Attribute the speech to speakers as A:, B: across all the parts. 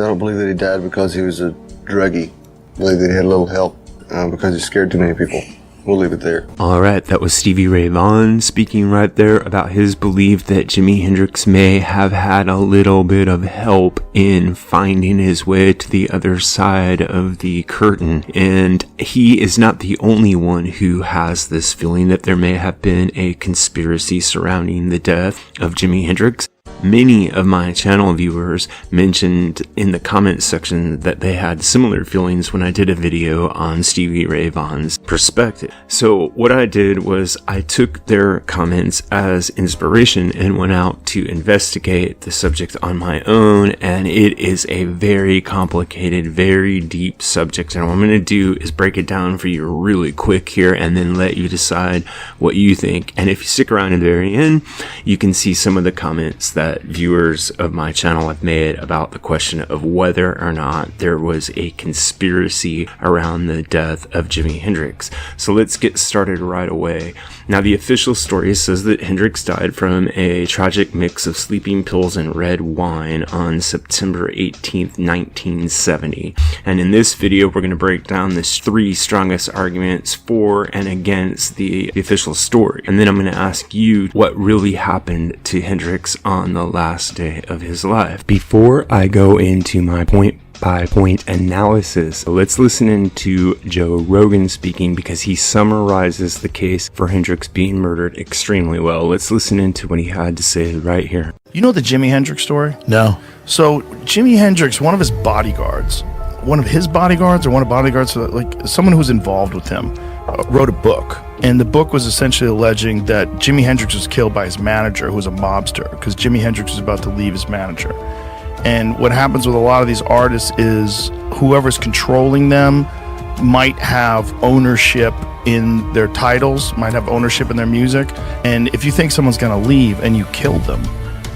A: I don't believe that he died because he was a druggie. I believe that he had a little help because he scared too many people. We'll leave it there.
B: Alright, that was Stevie Ray Vaughan speaking right there about his belief that Jimi Hendrix may have had a little bit of help in finding his way to the other side of the curtain. And he is not the only one who has this feeling that there may have been a conspiracy surrounding the death of Jimi Hendrix. Many of my channel viewers mentioned in the comments section that they had similar feelings when I did a video on Stevie Ray Vaughan's perspective. So what I did was I took their comments as inspiration and went out to investigate the subject on my own, and it is a very complicated, very deep subject, and what I'm going to do is break it down for you really quick here and then let you decide what you think. And if you stick around to the very end, you can see some of the comments that viewers of my channel have made about the question of whether or not there was a conspiracy around the death of Jimi Hendrix. So let's get started right away. Now, the official story says that Hendrix died from a tragic mix of sleeping pills and red wine on September 18th, 1970. And in this video, we're going to break down the 3 strongest arguments for and against the official story. And then I'm going to ask you what really happened to Hendrix on the last day of his life. Before I go into my point-by-point analysis, let's listen into Joe Rogan speaking because he summarizes the case for Hendrix being murdered extremely well. Let's listen into what he had to say right here.
C: You know the Jimi Hendrix story?
D: No.
C: So Jimi Hendrix, one of his bodyguards, like someone who was involved with him, wrote a book. And the book was essentially alleging that Jimi Hendrix was killed by his manager, who was a mobster, because Jimi Hendrix was about to leave his manager. And what happens with a lot of these artists is whoever's controlling them might have ownership in their titles, might have ownership in their music. And if you think someone's going to leave and you kill them,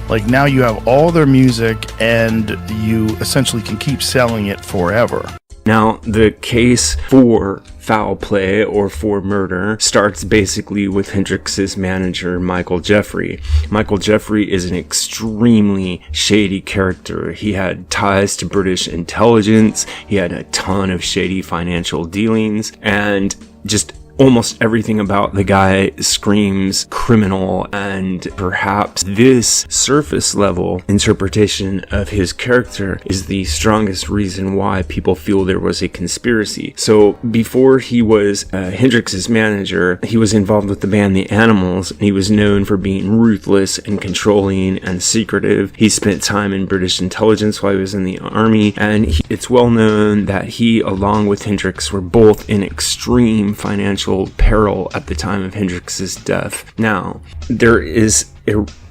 C: like now you have all their music and you essentially can keep selling it forever.
B: Now, the case for foul play or for murder starts basically with Hendrix's manager, Michael Jeffrey. Michael Jeffrey is an extremely shady character. He had ties to British intelligence, he had a ton of shady financial dealings, and just almost everything about the guy screams criminal, and perhaps this surface level interpretation of his character is the strongest reason why people feel there was a conspiracy. So before he was Hendrix's manager, he was involved with the band The Animals, and he was known for being ruthless and controlling and secretive. He spent time in British intelligence while he was in the army, and it's well known that he, along with Hendrix, were both in extreme financial peril at the time of Hendrix's death. Now, there is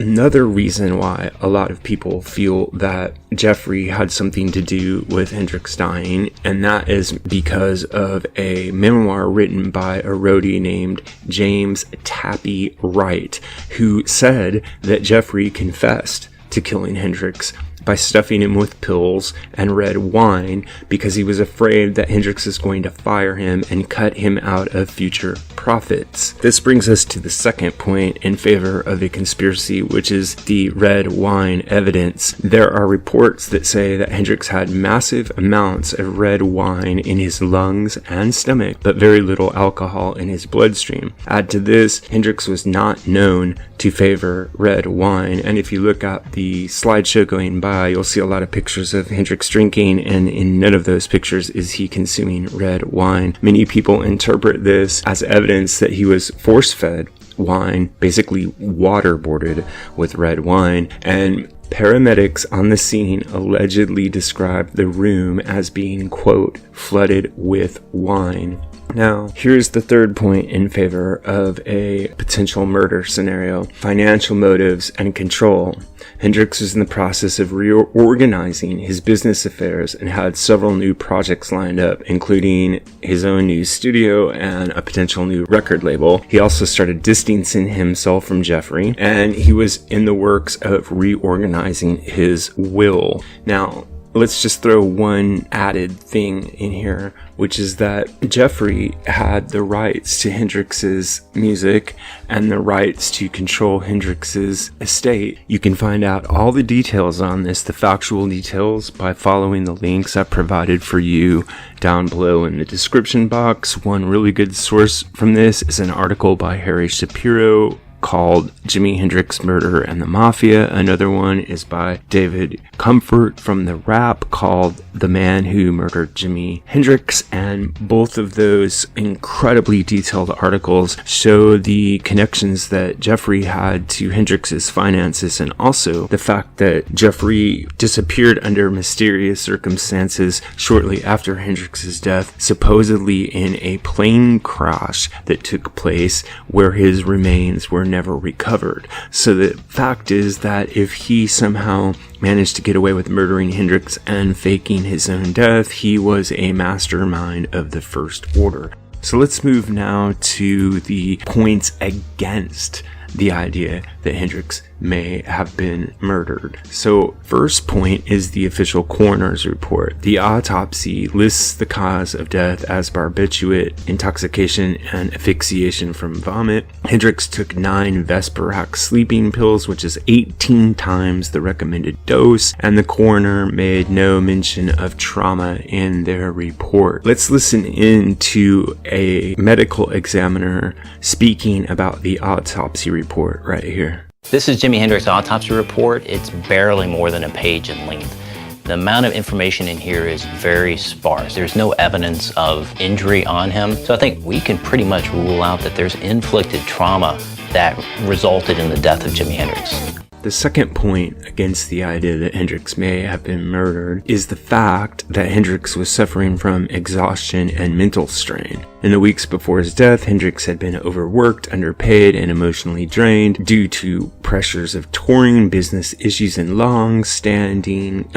B: another reason why a lot of people feel that Jeffrey had something to do with Hendrix dying, and that is because of a memoir written by a roadie named James Tappy Wright, who said that Jeffrey confessed to killing Hendrix by stuffing him with pills and red wine because he was afraid that Hendrix is going to fire him and cut him out of future profits. This brings us to the second point in favor of a conspiracy, which is the red wine evidence. There are reports that say that Hendrix had massive amounts of red wine in his lungs and stomach, but very little alcohol in his bloodstream. Add to this, Hendrix was not known to favor red wine, and if you look at the slideshow going by, you'll see a lot of pictures of Hendrix drinking, and in none of those pictures is he consuming red wine. Many people interpret this as evidence that he was force-fed wine, basically waterboarded with red wine, and paramedics on the scene allegedly described the room as being, quote, flooded with wine. Now, here's the third point in favor of a potential murder scenario: financial motives and control. Hendrix was in the process of reorganizing his business affairs and had several new projects lined up, including his own new studio and a potential new record label. He also started distancing himself from Jeffrey, and he was in the works of reorganizing his will. Now, let's just throw one added thing in here, which is that Jeffrey had the rights to Hendrix's music and the rights to control Hendrix's estate. You can find out all the details on this, the factual details, by following the links I provided for you down below in the description box. One really good source from this is an article by Harry Shapiro called Jimi Hendrix Murder and the Mafia. Another one is by David Comfort from The Rap called The Man Who Murdered Jimi Hendrix, and both of those incredibly detailed articles show the connections that Jeffrey had to Hendrix's finances, and also the fact that Jeffrey disappeared under mysterious circumstances shortly after Hendrix's death, supposedly in a plane crash that took place where his remains were never recovered. So the fact is that if he somehow managed to get away with murdering Hendrix and faking his own death, he was a mastermind of the First Order. So let's move now to the points against the idea that Hendrix may have been murdered. So first point is the official coroner's report. The autopsy lists the cause of death as barbiturate, intoxication, and asphyxiation from vomit. Hendrix took 9 Vesperac sleeping pills, which is 18 times the recommended dose, and the coroner made no mention of trauma in their report. Let's listen in to a medical examiner speaking about the autopsy report right here.
D: This is Jimi Hendrix's autopsy report. It's barely more than a page in length. The amount of information in here is very sparse. There's no evidence of injury on him. So I think we can pretty much rule out that there's inflicted trauma that resulted in the death of Jimi Hendrix.
B: The second point against the idea that Hendrix may have been murdered is the fact that Hendrix was suffering from exhaustion and mental strain. In the weeks before his death, Hendrix had been overworked, underpaid, and emotionally drained due to pressures of touring, business issues, and long-standing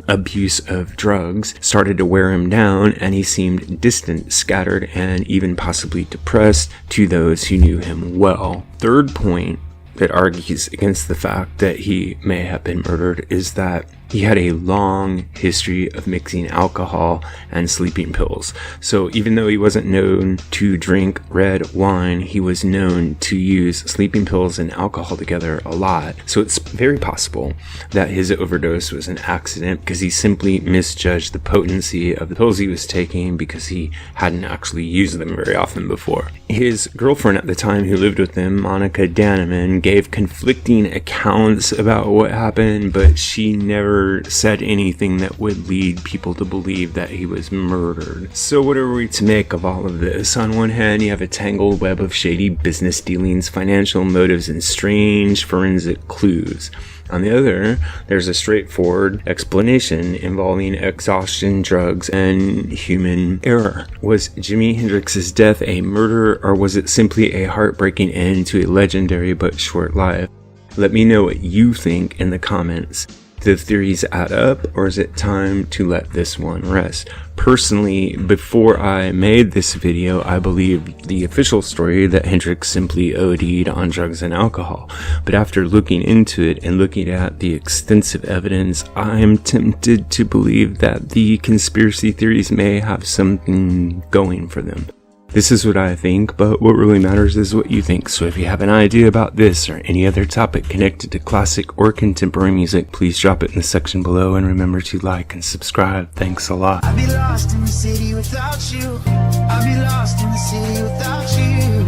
B: abuse of drugs started to wear him down, and he seemed distant, scattered, and even possibly depressed to those who knew him well. Third point that argues against the fact that he may have been murdered is that he had a long history of mixing alcohol and sleeping pills. So even though he wasn't known to drink red wine, he was known to use sleeping pills and alcohol together a lot. So it's very possible that his overdose was an accident because he simply misjudged the potency of the pills he was taking because he hadn't actually used them very often before. His girlfriend at the time who lived with him, Monica Danneman, gave conflicting accounts about what happened, but she never said anything that would lead people to believe that he was murdered. So what are we to make of all of this? On one hand, you have a tangled web of shady business dealings, financial motives, and strange forensic clues. On the other, there's a straightforward explanation involving exhaustion, drugs, and human error. Was Jimi Hendrix's death a murder, or was it simply a heartbreaking end to a legendary but short life? Let me know what you think in the comments. Do the theories add up, or is it time to let this one rest? Personally, before I made this video, I believed the official story that Hendrix simply OD'd on drugs and alcohol. But after looking into it and looking at the extensive evidence, I'm tempted to believe that the conspiracy theories may have something going for them. This is what I think, but what really matters is what you think. So if you have an idea about this or any other topic connected to classic or contemporary music, please drop it in the section below, and remember to like and subscribe. Thanks a lot.
E: I'd be lost in the city without you. I'd be lost in the city without you.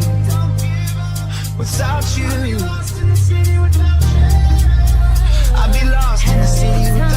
E: Without you. I'd be lost in the city without you.